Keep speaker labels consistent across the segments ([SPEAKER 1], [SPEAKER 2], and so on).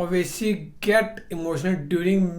[SPEAKER 1] Owaisi get emotional during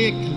[SPEAKER 2] 1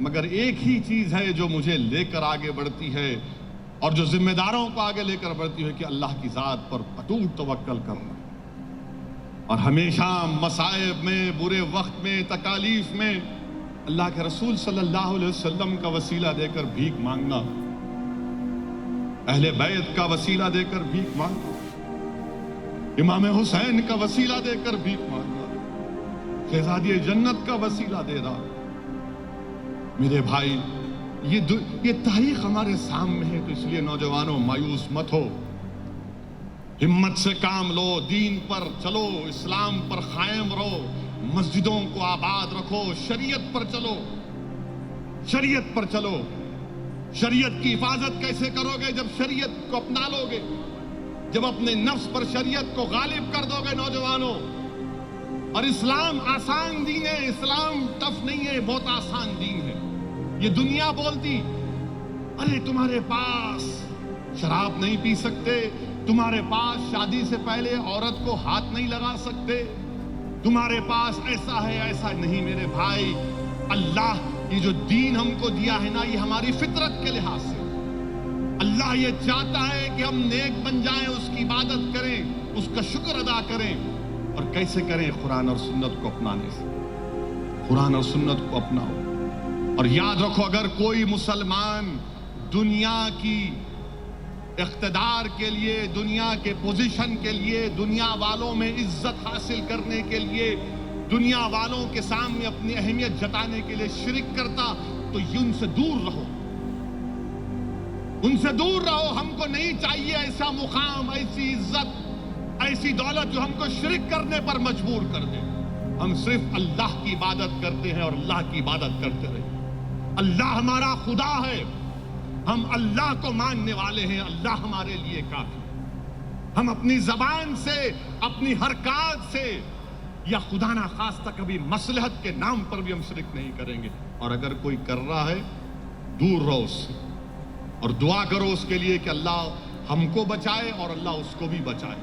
[SPEAKER 2] مگر ایک ہی چیز ہے جو مجھے لے کر آگے بڑھتی ہے اور جو ذمہ داروں کو آگے لے کر بڑھتی ہے کہ اللہ کی ذات پر اٹوٹ توکل کرنا اور ہمیشہ مصائب میں، برے وقت میں، تکالیف میں اللہ کے رسول صلی اللہ علیہ وسلم کا وسیلہ دے کر بھیک مانگنا، اہل بیت کا وسیلہ دے کر بھیک مانگنا، امام حسین کا وسیلہ دے کر بھیک مانگنا، شہزادی جنت کا وسیلہ دے رہا۔ میرے بھائی، یہ تاریخ ہمارے سامنے ہے، تو اس لیے نوجوانوں مایوس مت ہو، ہمت سے کام لو، دین پر چلو، اسلام پر قائم رہو، مسجدوں کو آباد رکھو، شریعت پر چلو، شریعت پر چلو۔ شریعت کی حفاظت کیسے کرو گے؟ جب شریعت کو اپنا لو گے، جب اپنے نفس پر شریعت کو غالب کر دو گے نوجوانوں۔ اور اسلام آسان دین ہے، اسلام ٹف نہیں ہے، بہت آسان دین ہے۔ یہ دنیا بولتی ارے تمہارے پاس شراب نہیں پی سکتے، تمہارے پاس شادی سے پہلے عورت کو ہاتھ نہیں لگا سکتے، تمہارے پاس ایسا ہے ایسا نہیں۔ میرے بھائی، اللہ یہ جو دین ہم کو دیا ہے نا، یہ ہماری فطرت کے لحاظ سے اللہ یہ چاہتا ہے کہ ہم نیک بن جائیں، اس کی عبادت کریں، اس کا شکر ادا کریں۔ اور کیسے کریں؟ قرآن اور سنت کو اپنانے سے۔ قرآن اور سنت کو اپناؤ، اور یاد رکھو اگر کوئی مسلمان دنیا کی اقتدار کے لیے، دنیا کے پوزیشن کے لیے، دنیا والوں میں عزت حاصل کرنے کے لیے، دنیا والوں کے سامنے اپنی اہمیت جتانے کے لیے شرک کرتا، تو ان سے دور رہو، ان سے دور رہو۔ ہم کو نہیں چاہیے ایسا مقام، ایسی عزت، ایسی دولت جو ہم کو شرک کرنے پر مجبور کر دے۔ ہم صرف اللہ کی عبادت کرتے ہیں اور اللہ کی عبادت کرتے رہے۔ اللہ ہمارا خدا ہے، ہم اللہ کو ماننے والے ہیں، اللہ ہمارے لیے کافی۔ ہم اپنی زبان سے، اپنی حرکات سے، یا خدا نہ خواستہ کبھی مصلحت کے نام پر بھی ہم شرک نہیں کریں گے۔ اور اگر کوئی کر رہا ہے، دور رہو اس سے، اور دعا کرو اس کے لیے کہ اللہ ہم کو بچائے اور اللہ اس کو بھی بچائے۔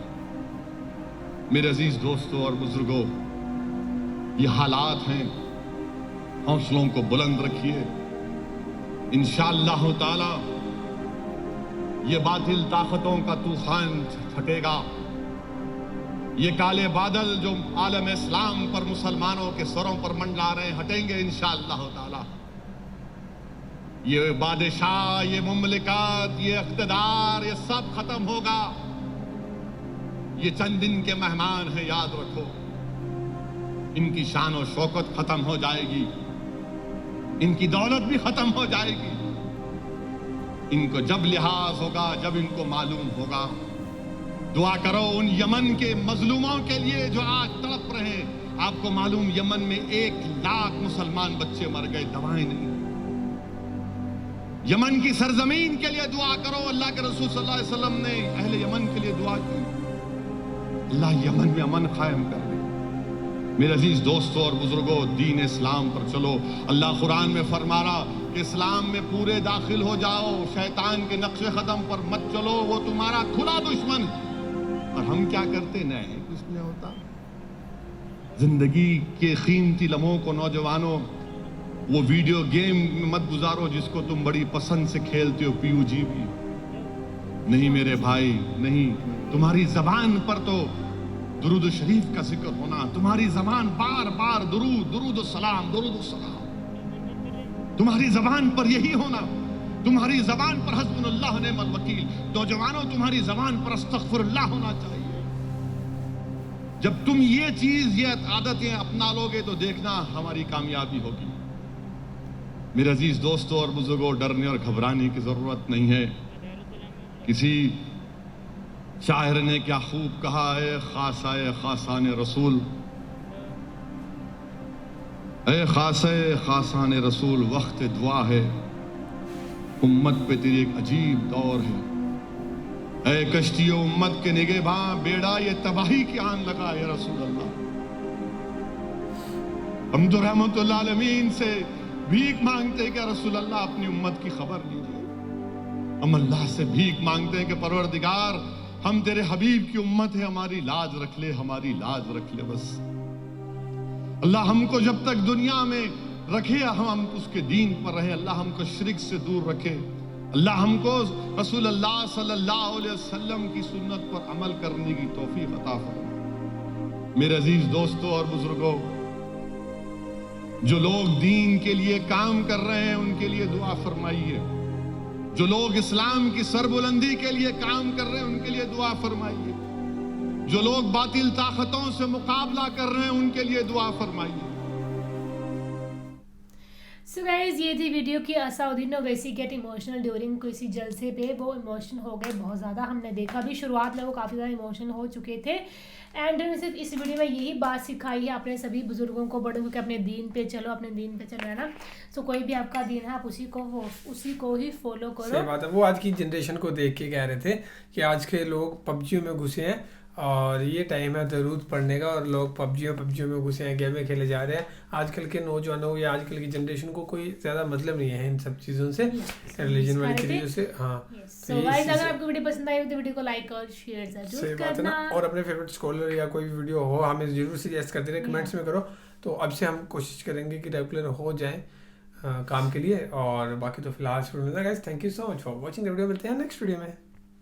[SPEAKER 2] میرے عزیز دوستوں اور بزرگوں، یہ حالات ہیں، حوصلوں کو بلند رکھیے، انشاءاللہ تعالی یہ باطل طاقتوں کا طوفان پھٹے گا، یہ کالے بادل جو عالم اسلام پر، مسلمانوں کے سروں پر منڈلا رہے ہیں، ہٹیں گے انشاءاللہ تعالی۔ یہ بادشاہ، یہ مملکات، یہ اقتدار، یہ سب ختم ہوگا۔ یہ چند دن کے مہمان ہیں، یاد رکھو، ان کی شان و شوکت ختم ہو جائے گی، ان کی دولت بھی ختم ہو جائے گی۔ ان کو جب لحاظ ہوگا، جب ان کو معلوم ہوگا۔ دعا کرو ان یمن کے مظلوموں کے لیے جو آج تڑپ رہے ہیں۔ آپ کو معلوم یمن میں 1,00,000 مسلمان بچے مر گئے، دوائیں نہیں۔ یمن کی سرزمین کے لیے دعا کرو۔ اللہ کے رسول صلی اللہ علیہ وسلم نے اہل یمن کے لیے دعا کی، اللہ یمن میں امن قائم کر دے۔ میرے عزیز دوستوں اور بزرگوں، دین اسلام پر چلو۔ اللہ قرآن میں فرما رہا کہ اسلام میں پورے داخل ہو جاؤ، شیطان کے نقش قدم پر مت چلو، وہ تمہارا کھلا دشمن ہے۔ اور ہم کیا کرتے؟ نہیں کچھ نہیں ہوتا۔ زندگی کے قیمتی لمحوں کو نوجوانوں وہ ویڈیو گیم میں مت گزارو جس کو تم بڑی پسند سے کھیلتے ہو، پیو جی بھی نہیں میرے بھائی، نہیں۔ تمہاری زبان پر تو درود شریف کا ذکر ہونا، تمہاری زبان بار بار درود، درود و سلام، درود و سلام، تمہاری زبان پر یہی ہونا، تمہاری زبان پر حسبنا اللہ نعم الوکیل۔ نوجوانوں، تمہاری زبان پر استغفر اللہ ہونا چاہیے۔ جب تم یہ چیز، یہ عادتیں اپنا لو گے تو دیکھنا ہماری کامیابی ہوگی۔ میرے عزیز دوستوں اور بزرگوں، ڈرنے اور گھبرانے کی ضرورت نہیں ہے۔ کسی شاعر نے کیا خوب کہا ہے، خاصائے خاصان رسول، اے خاصائے خاصان رسول، وقت دعا ہے، امت پہ تیری ایک عجیب دور ہے۔ اے کشتی امت کے نگہباں، بیڑا یہ تباہی کی آن لگا یا رسول اللہ۔ ہم تو رحمت اللہ العالمین سے بھیک مانگتے ہیں کہ رسول اللہ اپنی امت کی خبر لیجیے۔ ہم اللہ سے بھیک مانگتے ہیں کہ پروردگار ہم تیرے حبیب کی امت ہے، ہماری لاج رکھ لے، ہماری لاج رکھ لے بس۔ اللہ ہم کو جب تک دنیا میں رکھے ہم اس کے دین پر رہیں. اللہ ہم کو شرک سے دور رکھے. اللہ ہم کو رسول اللہ صلی اللہ علیہ وسلم کی سنت پر عمل کرنے کی توفیق عطا فرمائے. میرے عزیز دوستوں اور بزرگوں، جو لوگ دین کے لیے کام کر رہے ہیں ان کے لیے دعا فرمائیے. جو لوگ اسلام کی سربلندی کے لیے کام کر رہے ہیں ان کے لیے دعا فرمائیے. جو لوگ باطل طاقتوں سے مقابلہ کر رہے ہیں ان کے لیے دعا فرمائیے.
[SPEAKER 3] سو گائز یہ تھی ویڈیو کی اساؤدین اویسی گیٹ ایموشنل ڈیورنگ کسی جلسے پہ. وہ ایموشنل ہو گئے بہت زیادہ. ہم نے دیکھا بھی شروعات میں وہ کافی زیادہ ایموشنل ہو چکے تھے. اینڈ صرف اس ویڈیو میں یہی بات سکھائی ہے اپنے سبھی بزرگوں کو، بڑوں کو، کہ اپنے دین پہ چلو، اپنے دین پہ چلو، ہے نا. سو کوئی بھی آپ کا دین ہے آپ اسی کو ہی فالو کرو.
[SPEAKER 1] صحیح بات ہے. وہ آج کی جنریشن کو دیکھ کے کہہ رہے تھے کہ آج کے لوگ پبجیوں میں گھسے ہیں اور یہ ٹائم ہے درود پڑھنے کا، اور لوگ پبجیوں میں گھسے ہیں، گیمیں کھیلے جا رہے ہیں. آج کل کے نوجوانوں یا آج کل کی جنریشن کو کوئی زیادہ مطلب نہیں ہے ان سب چیزوں سے، ریلیجن والی چیزوں سے. ہاں
[SPEAKER 3] سو گائز اگر آپ کو ویڈیو پسند آئی تو ویڈیو کو لائک اور شیئر ضرور کرنا.
[SPEAKER 1] اور اپنے فیوریٹ اسکالر یا کوئی بھی ویڈیو ہو ہمیں ضرور سجیسٹ کرتے رہے، کمنٹس میں کرو. تو اب سے ہم کوشش کریں گے کہ ریگولر ہو جائیں کام کے لیے. اور باقی تو فی الحال guys thank you so much for watching. Video ملتے ہیں نیکسٹ ویڈیو میں.